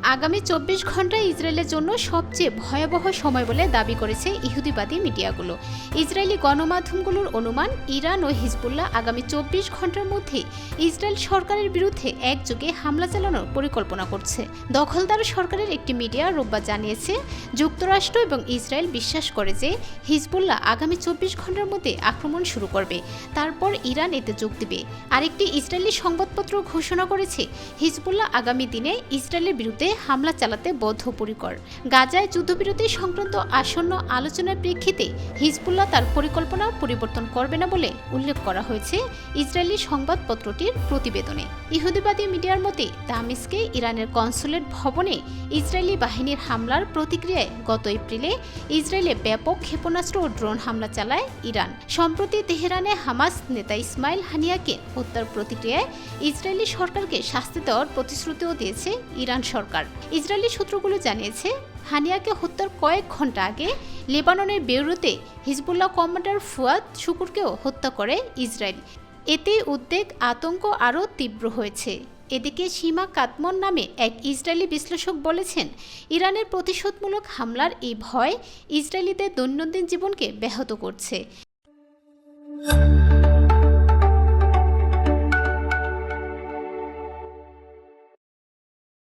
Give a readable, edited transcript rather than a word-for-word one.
আগামী ২৪ ঘন্টা ইসরায়েলের জন্য সবচেয়ে ভয়াবহ সময় বলে দাবি করেছে ইহুদিবাদী মিডিয়াগুলো। ইসরায়েলি গণমাধ্যমগুলোর অনুমান, ইরান ও হিজবুল্লাহ আগামী ২৪ ঘন্টার মধ্যে ইসরায়েল সরকারের বিরুদ্ধে একযোগে হামলা চালানোর পরিকল্পনা করছে। দখলদার সরকারের একটি মিডিয়া রোববার জানিয়েছে, যুক্তরাষ্ট্র এবং ইসরায়েল বিশ্বাস করে যে হিজবুল্লাহ আগামী ২৪ ঘন্টার মধ্যে আক্রমণ শুরু করবে, তারপর ইরান এতে যোগ দেবে। আরেকটি ইসরায়েলি সংবাদপত্র ঘোষণা করেছে, হিজবুল্লাহ আগামী দিনে ইসরায়েলের বিরুদ্ধে হামলা চালাতে বদ্ধপরিকর। গাজায় যুদ্ধবিরতি সংক্রান্ত আসন্ন আলোচনার প্রেক্ষিতে হিজবুল্লাহ তার পরিকল্পনা পরিবর্তন করবে না বলে উল্লেখ করা হয়েছে ইসরায়েলি সংবাদপত্রটির প্রতিবেদনে। ইহুদিবাদী মিডিয়ার মতে, দামেস্কে ইরানের কনসুলেট ভবনে ইসরায়েলি বাহিনীর হামলার প্রতিক্রিয়ায় গত এপ্রিলে ইসরায়েলে ব্যাপক ক্ষেপণাস্ত্র ও ড্রোন হামলা চালায় ইরান। সম্প্রতি তেহরানে হামাস নেতা ইসমাইল হানিয়াকে হত্যার প্রতিক্রিয়ায় ইসরায়েলি সরকারকে শাস্তি দেওয়ার প্রতিশ্রুতিও দিয়েছে ইরান সরকার। ইসরায়েলি সূত্রগুলো জানিয়েছে, হানিয়াকে হত্যার কয়েক ঘন্টা আগে লেবাননের বেইরুতে হিজবুল্লাহ কমান্ডার ফুয়াদ শুকুরকেও হত্যা করে ইসরায়েল। এতে উদ্বেগ, আতঙ্ক আরও তীব্র হয়েছে। এদিকে সীমা কাতমন নামে এক ইসরায়েলি বিশ্লেষক বলেছেন, ইরানের প্রতিশোধমূলক হামলার এই ভয় ইসরায়েলিদের দৈনন্দিন জীবনকে ব্যাহত করছে।